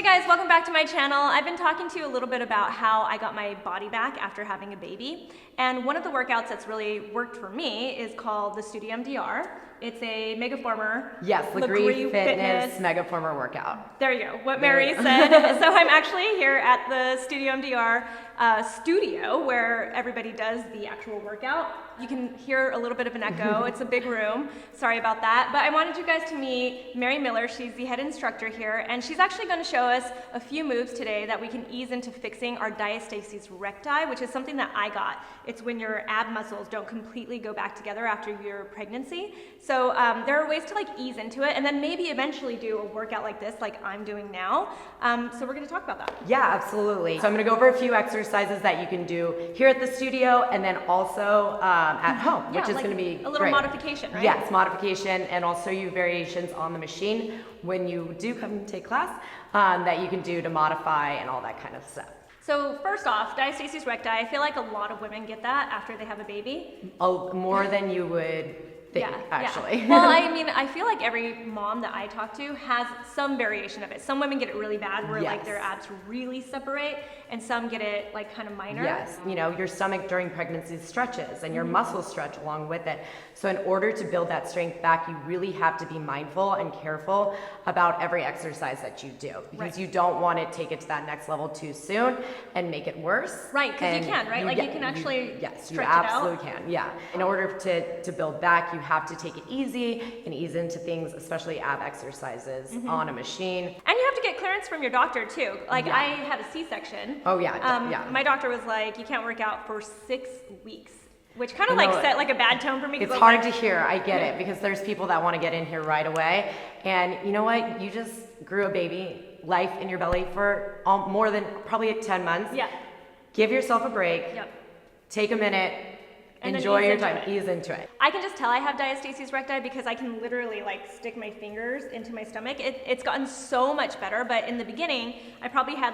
Hey guys, welcome back to my channel. I've been talking to you a little bit about how I got my body back after having a baby. And one of the workouts that's really worked for me is called the Studio MDR. It's a Megaformer. Yes, Lagree Fitness Megaformer workout. There you go, what Mary said. So I'm actually here at the Studio MDR studio where everybody does the actual workout. You can hear a little bit of an echo. It's a big room. Sorry about that. But I wanted you guys to meet Mary Miller. She's the head instructor here, and she's actually going to show us a few moves today that we can ease into fixing our Diastasis Recti, which is something that I got. It's when your ab muscles don't completely go back together after your pregnancy. So there are ways to ease into it, and then maybe eventually do a workout like this, like I'm doing now. So we're going to talk about that. Yeah, absolutely. So I'm going to go over a few exercises that you can do here at the studio, and then also at home, which is going to be a little great. modification, right? Yes, modification, and also you variations on the machine when you do come and take class that you can do to modify and all that kind of stuff. So first off, Diastasis Recti, I feel like a lot of women get that after they have a baby. Oh, more than you would think, actually. Yeah. Well, I mean, I feel like every mom that I talk to has some variation of it. Some women get it really bad where their abs really separate, and some get it kind of minor. Yes, you know, your stomach during pregnancy stretches and your muscles stretch along with it. So in order to build that strength back, you really have to be mindful and careful about every exercise that you do, because you don't want to take it to that next level too soon and make it worse. Right, because you can, right? You can actually yes, you stretch it out. absolutely can, yeah. In order to build back, you have to take it easy and ease into things, especially ab exercises on a machine. And you have to get clearance from your doctor too. I had a C-section. Oh yeah, My doctor was like, you can't work out for 6 weeks. Which kind of set a bad tone for me. It's hard to hear, I get it, because there's people that want to get in here right away. And you know what? You just grew a baby, life in your belly for more than probably 10 months. Yeah. Give yourself a break. Yep. Take a minute. And enjoy your time. Ease into it. I can just tell I have Diastasis Recti because I can literally stick my fingers into my stomach. It's gotten so much better, but in the beginning, I probably had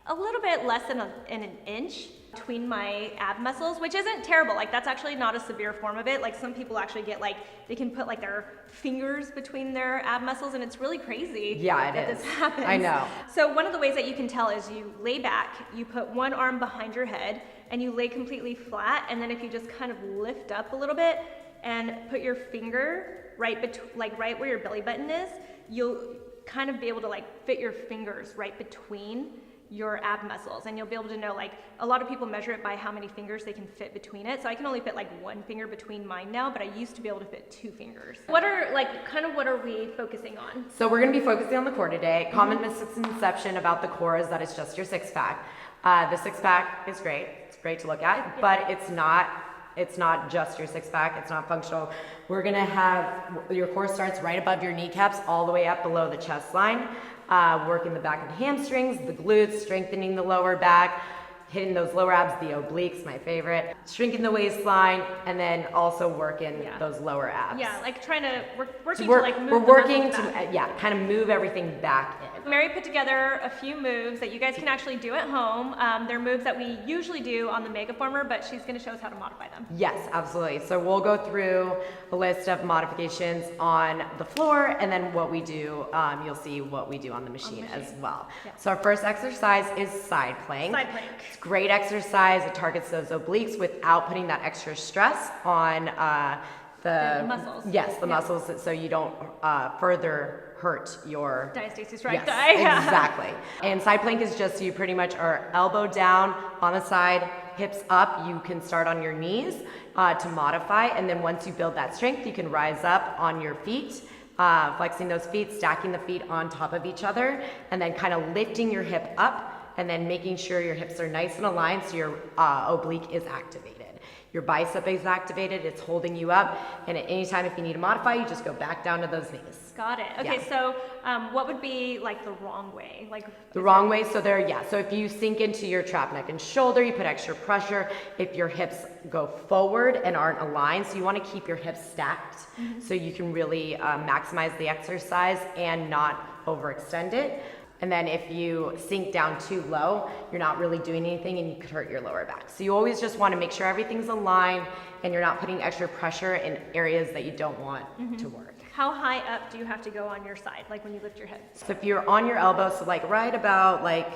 a little bit less than an inch between my ab muscles, which isn't terrible. That's actually not a severe form of it. Some people actually get they can put their fingers between their ab muscles, and it's really crazy. Yeah, that this happens. I know. So one of the ways that you can tell is you lay back, you put one arm behind your head, and you lay completely flat, and then if you just kind of lift up a little bit and put your finger right where your belly button is, you'll kind of be able to fit your fingers right between your ab muscles, and you'll be able to know a lot of people measure it by how many fingers they can fit between it. So I can only fit one finger between mine now, but I used to be able to fit 2 fingers. What are what are we focusing on? So we're going to be focusing on the core today. Common misconception about the core is that it's just your six-pack. The six-pack is great. It's great to look at, but it's not just your six-pack. It's not functional. We're going to have your core starts right above your kneecaps all the way up below the chest line. Working the back and hamstrings, the glutes, strengthening the lower back, hitting those lower abs, the obliques, my favorite, shrinking the waistline, and then also working those lower abs. Yeah, trying to, we're working to kind of move everything back in. Mary put together a few moves that you guys can actually do at home. They're moves that we usually do on the Megaformer, but she's going to show us how to modify them. Yes, absolutely. So we'll go through a list of modifications on the floor, and then what we do, you'll see what we do on the machine as well. Yeah. So our first exercise is side plank. Side plank. It's a great exercise. It targets those obliques without putting that extra stress on the muscles. Yes, the muscles, so you don't further hurt your Diastasis Recti. Yes, exactly. And side plank is just you pretty much are elbow down on the side, hips up. You can start on your knees to modify, and then once you build that strength, you can rise up on your feet, flexing those feet, stacking the feet on top of each other, and then kind of lifting your hip up, and then making sure your hips are nice and aligned so your oblique is activated. Your bicep is activated, it's holding you up, and at any time if you need to modify, you just go back down to those knees. Got it. Okay, so what would be the wrong way? The wrong way, so so if you sink into your trap neck and shoulder, you put extra pressure. If your hips go forward and aren't aligned, so you want to keep your hips stacked so you can really maximize the exercise and not overextend it. And then if you sink down too low, you're not really doing anything and you could hurt your lower back. So you always just want to make sure everything's aligned and you're not putting extra pressure in areas that you don't want to work. How high up do you have to go on your side, like when you lift your hips? So if you're on your elbow, so like right about like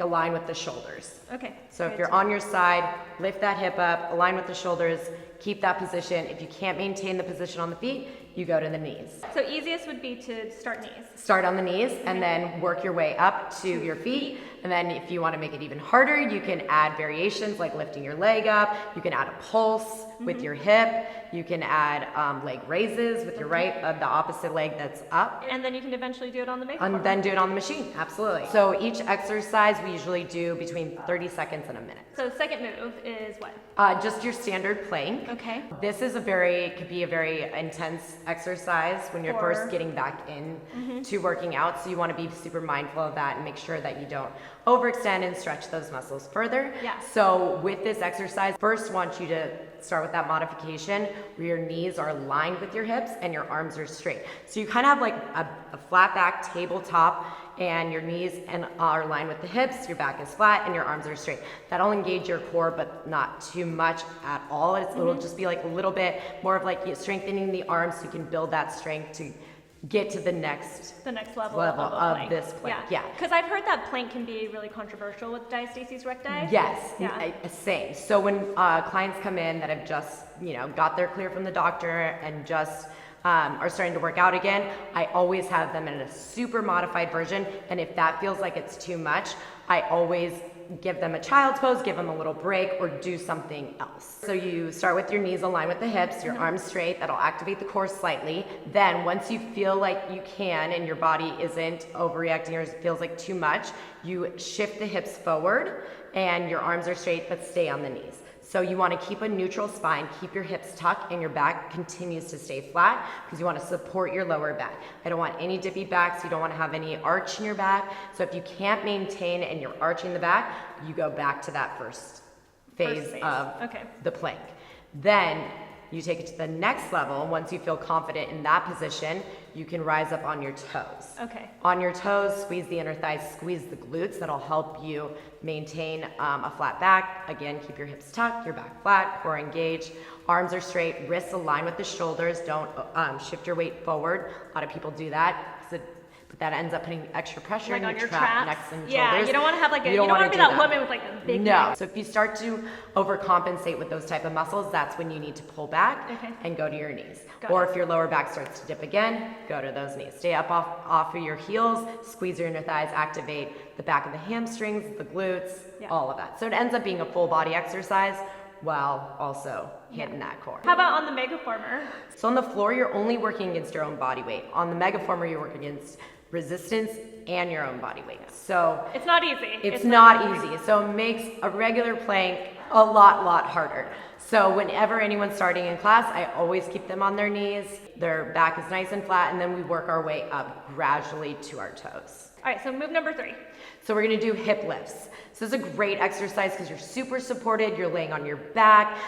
align with the shoulders. Okay. So if you're on your side, lift that hip up, align with the shoulders, keep that position. If you can't maintain the position on the feet, you go to the knees. So easiest would be to start knees. Start on the knees and then work your way up to your feet. And then if you want to make it even harder, you can add variations like lifting your leg up. You can add a pulse with your hip. You can add leg raises with your right, the opposite leg that's up. And then you can eventually do it on the Megaformer. And then do it on the machine, absolutely. So each exercise we usually do between 30 seconds and a minute. So second move is what? Just your standard plank. Okay. This is could be a very intense exercise when you're first getting back in to working out. So you want to be super mindful of that and make sure that you don't overextend and stretch those muscles further. Yeah. So with this exercise, first want you to start with that modification where your knees are aligned with your hips and your arms are straight. So you kind of have like a flat back tabletop and your knees are aligned with the hips, your back is flat and your arms are straight. That'll engage your core, but not too much at all. It'll just be like a little bit more of like strengthening the arms so you can build that strength to get to the next level of this plank. Yeah. Because I've heard that plank can be really controversial with diastasis recti. Yes. Yeah. Same. So when clients come in that have just got their clear from the doctor and just are starting to work out again, I always have them in a super modified version. And if that feels like it's too much, I always give them a child's pose, give them a little break, or do something else. So you start with your knees aligned with the hips, your arms straight, that'll activate the core slightly. Then once you feel like you can and your body isn't overreacting or it feels like too much, you shift the hips forward and your arms are straight but stay on the knees. So you want to keep a neutral spine, keep your hips tucked, and your back continues to stay flat because you want to support your lower back. I don't want any dippy backs. You don't want to have any arch in your back. So if you can't maintain and you're arching the back, you go back to that first phase of the plank. Then you take it to the next level. Once you feel confident in that position, you can rise up on your toes. Okay. On your toes, squeeze the inner thighs, squeeze the glutes. That'll help you maintain a flat back. Again, keep your hips tucked, your back flat, core engaged. Arms are straight, wrists align with the shoulders. Don't shift your weight forward. A lot of people do that. But that ends up putting extra pressure like on your trap, traps. necks and Yeah, shoulders. you don't want to have like you don't want to be that woman with like a big No. neck. So if you start to overcompensate with those type of muscles, that's when you need to pull back and go to your knees. Or if your lower back starts to dip again, go to those knees. Stay up off of your heels, squeeze your inner thighs, activate the back of the hamstrings, the glutes, all of that. So it ends up being a full body exercise while also hitting that core. How about on the Megaformer? So on the floor, you're only working against your own body weight. On the Megaformer, you're working against resistance and your own body weight. So it's not easy. It's not easy. So it makes a regular plank a lot harder. So whenever anyone's starting in class, I always keep them on their knees. Their back is nice and flat, and then we work our way up gradually to our toes. All right, so move number 3. So we're gonna do hip lifts. So this is a great exercise because you're super supported, you're laying on your back,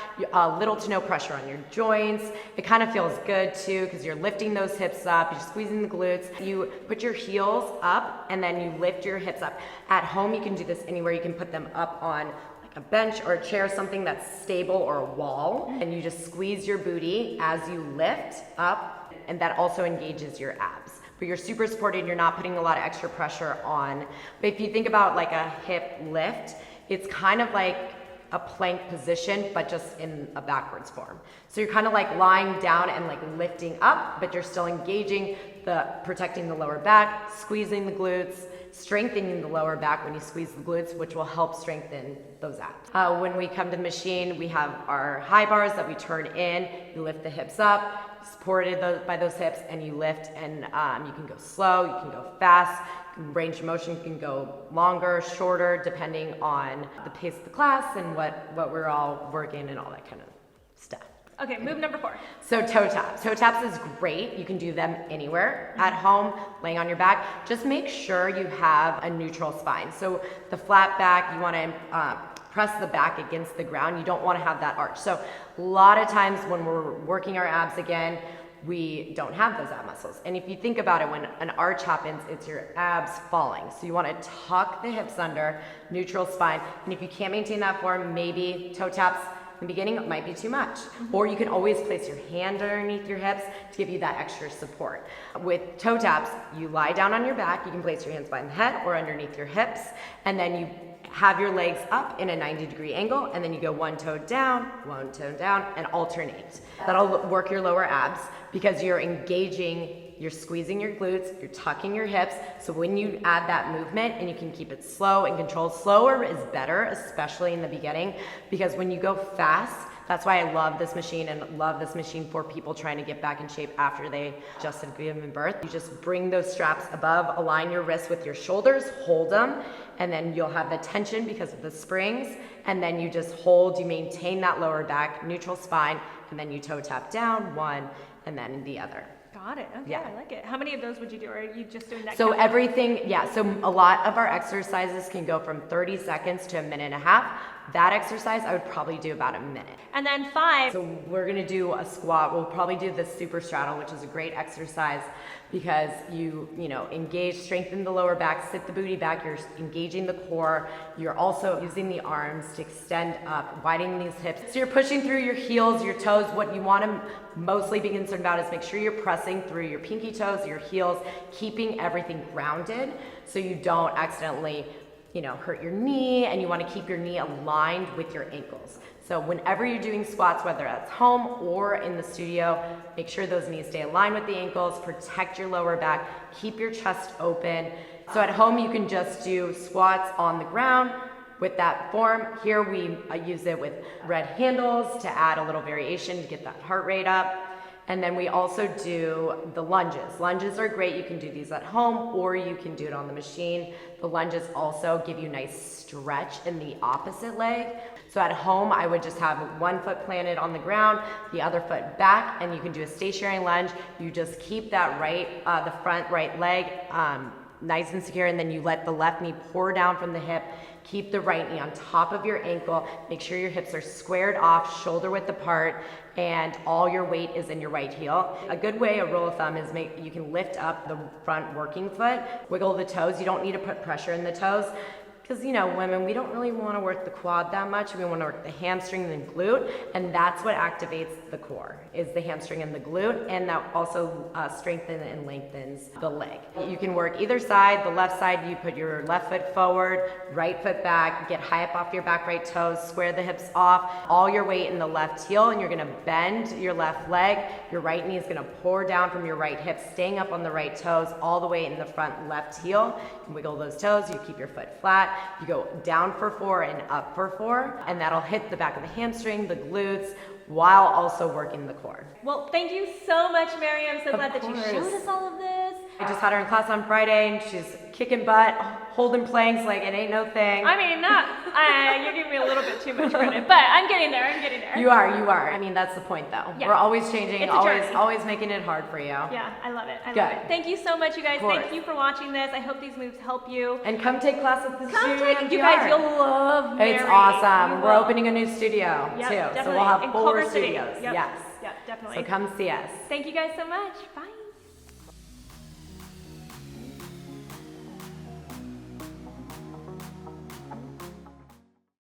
little to no pressure on your joints. It kind of feels good too because you're lifting those hips up, you're squeezing the glutes. You put your heels up and then you lift your hips up. At home, you can do this anywhere. You can put them up on like a bench or a chair, something that's stable, or a wall. And you just squeeze your booty as you lift up, and that also engages your abs. But you're super supported, you're not putting a lot of extra pressure on. But if you think about like a hip lift, it's kind of like a plank position, but just in a backwards form. So you're kind of like lying down and like lifting up, but you're still engaging protecting the lower back, squeezing the glutes, strengthening the lower back when you squeeze the glutes, which will help strengthen those abs. When we come to the machine, we have our high bars that we turn in, you lift the hips up, supported by those hips, and you lift, and you can go slow, you can go fast, range of motion can go longer, shorter, depending on the pace of the class and what we're all working and all that kind of stuff. Okay, move number 4. So toe taps. Toe taps is great. You can do them anywhere, at home, laying on your back. Just make sure you have a neutral spine. So the flat back, you want to press the back against the ground. You don't want to have that arch. So a lot of times when we're working our abs again, we don't have those ab muscles. And if you think about it, when an arch happens, it's your abs falling. So you want to tuck the hips under, neutral spine. And if you can't maintain that form, maybe toe taps in the beginning might be too much. Or you can always place your hand underneath your hips to give you that extra support. With toe taps, you lie down on your back. You can place your hands behind the head or underneath your hips. And then you have your legs up in a 90-degree angle, and then you go one toe down, and alternate. That'll work your lower abs because you're engaging, you're squeezing your glutes, you're tucking your hips. So when you add that movement, and you can keep it slow and controlled, slower is better, especially in the beginning, because when you go fast, that's why I love this machine and love this machine for people trying to get back in shape after they just have given birth. You just bring those straps above, align your wrists with your shoulders, hold them, and then you'll have the tension because of the springs, and then you just hold, you maintain that lower back, neutral spine, and then you toe tap down, one, and then the other. Got it. Okay, Yeah. I like it. How many of those would you do? Or are you just doing that? So everything, yeah, so a lot of our exercises can go from 30 seconds to a minute and a half. That exercise, I would probably do about a minute. And then 5. So we're gonna do a squat. We'll probably do the super straddle, which is a great exercise because you engage, strengthen the lower back, sit the booty back, you're engaging the core. You're also using the arms to extend up, widening these hips. So you're pushing through your heels, your toes. What you wanna mostly be concerned about is make sure you're pressing through your pinky toes, your heels, keeping everything grounded so you don't accidentally hurt your knee, and you want to keep your knee aligned with your ankles. So whenever you're doing squats, whether that's home or in the studio, make sure those knees stay aligned with the ankles, protect your lower back, keep your chest open. So at home, you can just do squats on the ground with that form. Here we use it with red handles to add a little variation to get that heart rate up. And then we also do the lunges. Lunges are great. You can do these at home or you can do it on the machine. The lunges also give you nice stretch in the opposite leg. So at home, I would just have one foot planted on the ground, the other foot back, and you can do a stationary lunge. You just keep that the front right leg nice and secure, and then you let the left knee pour down from the hip. Keep the right knee on top of your ankle. Make sure your hips are squared off, shoulder width apart, and all your weight is in your right heel. A good way, a rule of thumb, is you can lift up the front working foot, wiggle the toes. You don't need to put pressure in the toes. Because women, we don't really want to work the quad that much. We want to work the hamstring and the glute, and that's what activates the core, is the hamstring and the glute, and that also strengthens and lengthens the leg. You can work either side. The left side, you put your left foot forward, right foot back, get high up off your back right toes, square the hips off, all your weight in the left heel, and you're gonna bend your left leg. Your right knee is gonna pour down from your right hip, staying up on the right toes, all the way in the front left heel. You can wiggle those toes, you keep your foot flat. You go down for 4 and up for 4, and that'll hit the back of the hamstring, the glutes, while also working the core. Well, thank you so much, Mary. I'm so glad that you course. showed us all of this. I just had her in class on Friday, and she's kicking butt, holding planks like it ain't no thing. I mean, you're giving me a little bit too much credit, but I'm getting there. You are. I mean, that's the point, though. Yeah. We're always changing, It's a journey. always making it hard for you. Yeah, I love it. I Good. love it. Thank you so much, you guys. Of course. Thank you for watching this. I hope these moves help you. And come take class at the Come studio. take, you guys, you'll love Mary. It's awesome. You We're will. opening a new studio Yep, too, definitely. so we'll have In 4 Culver City. studios. Yep. Yes. Yep, definitely. So come see us. Thank you guys so much. Bye.